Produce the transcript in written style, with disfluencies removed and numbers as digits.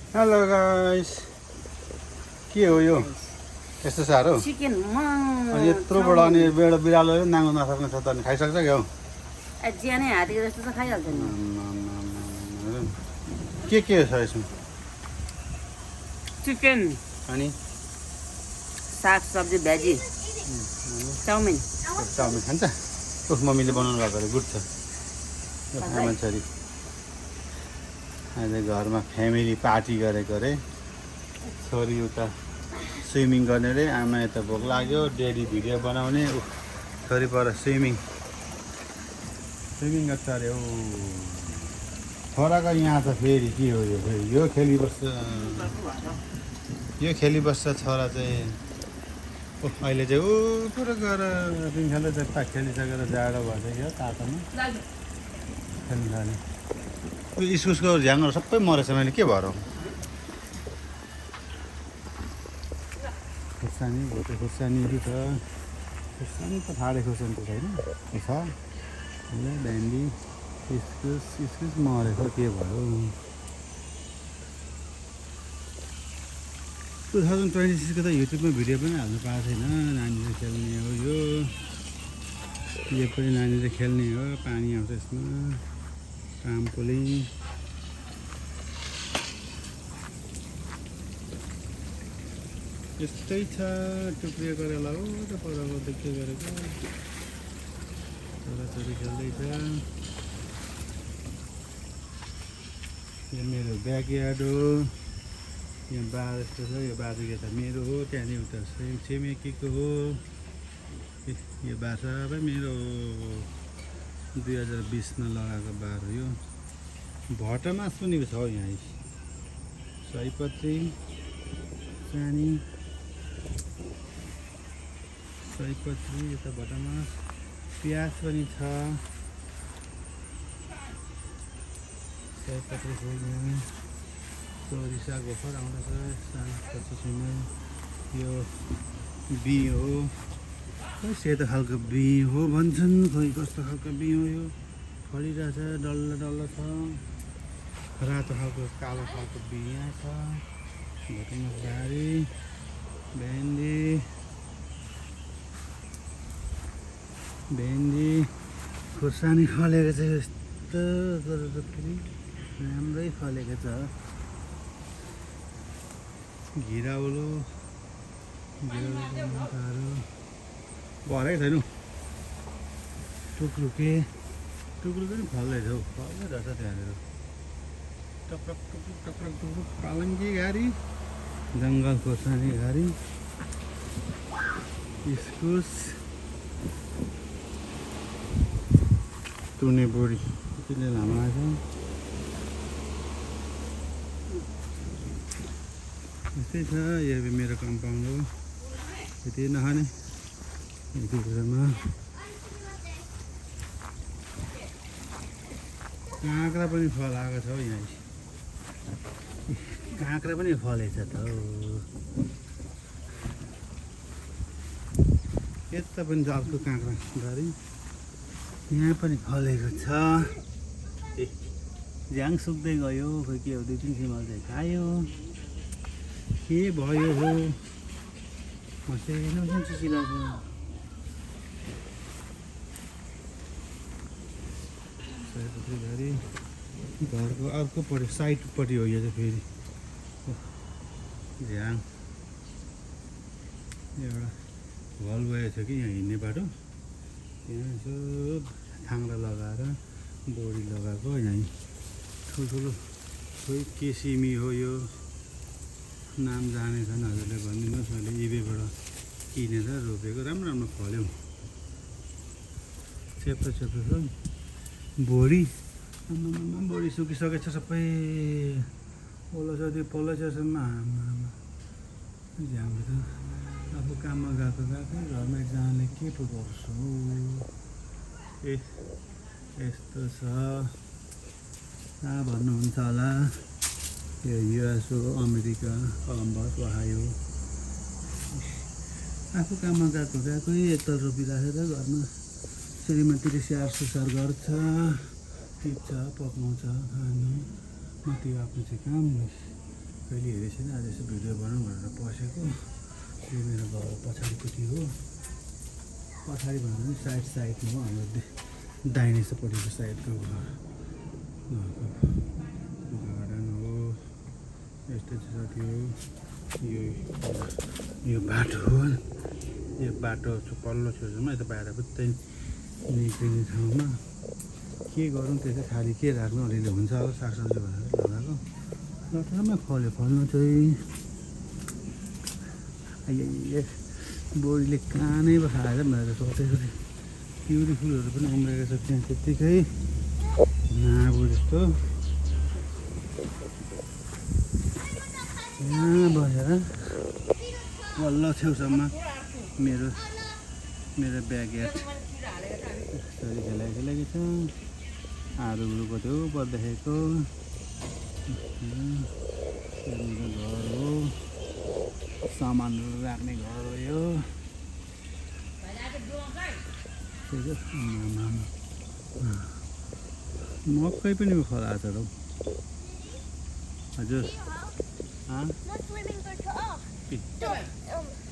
Hello guys, के हो यो यस्तो साह्रो? चिकन अनि यत्रोबाट अनि बेडा बिरालोले नाङ्गो नसक्ने छ त अनि खाइसक्छ क्या हौ। ज्यानै हातेको जस्तो त खाइहाल्छ नि। के छ यसमा? चिकन अनि साग सब्जी भेजी चाउमिन। चाउमिन खान्छ? उफ, मम्मीले बनाउनु भएको अरे गुड छ। आमा छोरी आज घरमा फ्यामिली पार्टी गरेको अरे। छोरी उता स्विमिङ गर्ने रे, आमा यता भोक लाग्यो, डेडी भिडियो बनाउने, छोरी पर स्विमिङ गर्छ अरे। हो छोराको यहाँ त फेरि के हो यो? फेरि यो खेलिबस्छ छोरा चाहिँ। अहिले चाहिँ पुरो गएर दिनखाले जता खेलिसकेर जाडो भइसक्यो तातोमा खेल्नु थाल्यो। यो इस्कुसको झ्याङहरू सबै मरेछ, मैले के भएर? खुर्सानी भोटे खुर्सानीहरू छ। खुर्सानी त फाडे खुर्सानी त छैन छ। भेन्डी इस्कुस मरेको के भयो? 2026 को त युट्युबमा भिडियो पनि हाल्नु पाएको छैन। नानीले खेल्ने हो यो पनि नानीले खेल्ने हो। पानी आउँछ यसमा, ट्राम्पोलिन। यस्तै छ। टुक्रियो करेला हो त परको देख्दै गरेको छोराछोरी खेल्दैछ। यो मेरो ब्याकयार्ड हो। यहाँ बार यस्तो छ। यो बारीको त मेरो हो। त्यहाँदेखि उता छिमेकीको हो। यो बार सबै मेरो 2020मा लगाएको बार हो। यो भटमास पनि छ यहाँ। सयपत्री सानी सयपत्री, यता भटमास, प्याज पनि छ। सयपत्री फुल्ने सोरिसा गोफर आउँदैछ। सानो सिमल यो बिँ हो। खोइ सेतो खालको बिँ हो भन्छन्, खोइ कस्तो खालको बिँ हो यो। फलिरहेछ, डल्लो डल्लो छ। रातो खालको कालो खालको बिँ यहाँ छ। भटमास बारी, भेन्डी खुर्सानी फलेको छ। यस्तो गरेर फेरि राम्रै फलेको छ। घिराउलो मटारो भरेको छैन। टुक्रुके पनि फल्दैछ हौ, फल्दै रहेछ त्यहाँनिर। टक्रक पालङ्गी घारी, जङ्गल खोर्सानी घारी, इस्कुस, टुने बोडी त्यसले लामो आएछ। यस्तै छ। यो मेरो कम्पाउन्ड हो। यति नखाने यति बेलामा काँक्रा पनि फलाएको छ हौ यहाँ। काँक्रा पनि फलेछ त हौ। यता पनि छ अर्को काँक्रा घरि, यहाँ पनि फलेको छ। झ्याङ सुक्दै गयो। खोइ के हो, 2-3 सिमल चाहिँ खायो। के भयो हो? मसिनो चिसिरहेको छ। सयपत्री घरि घरको अर्कोपट्टि साइडपट्टि हो यो चाहिँ फेरि झ्याङ। एउटा भल गएको छ कि यहाँ हिँड्ने बाटो, यहाँ यसो थाङ्रा लगाएर बोडी लगाएको। यहीँ ठुल्ठुलो खोइ के सिमी हो यो, नाम जानेछन् हजुरले भनिदिनुहोस्। मैले इबेबाट किनेर रोपेको, राम्रो फल्यो। चेप्टो छ। बोडी बोडी सुकिसकेछ सबै। ओलो छ त्यो पल्लो छसम्म। झ्याम्रो त अब काममा गएकै घरमा एकजनाले के पो गर्छु। यस्तो छ भन्नुहुन्छ होला। यो युएस हो, अमेरिका, कोलम्बस, ओहायो। आफू काममा गएकै एकताल रोपिराखेर घरमा श्रीमतीले स्याहार सुसार गर्छ, टिप्छ, पकाउँछ, खानु। म त्यो आफ्नो चाहिँ काम कहिले हेरेको छैन आज यसो भिडियो बनाउँ भनेर पसेको यो मेरो घर पछाडिपट्टि हो पछाडि भन्दा पनि साइडमा हो हाम्रो दाहिनेपट्टिको साइडको घर गार्डन हो यस्तो छ त्यो यो बाटो हो यो बाटो पल्लो छेउछाउमा यता बाहिर पुत्तै निक्लिने ठाउँमा के गरौँ त्यसै खाली के राख्नु अलिअलि हुन्छ अब सागसब्जी भनेर लगाएको लटरमै फल्यो फल्नु चाहिँ आइए बोडीले कानै पो खाएर भनेर सोचेको थिएँ पिउरी फुलहरू पनि उम्रेको छ त्यहाँ त्यत्तिकै नाबु जस्तो यहाँ बसेर वल्ल छेउसम्म मेरो ब्याकयार्ड यसरी खेलाइखेलाएको छ आरुको त्यो पर देखेको घर हो सामानहरू राख्ने घर हो यो मकै पनि खोला छ त हजुर Not swimming, go to off. के Don't.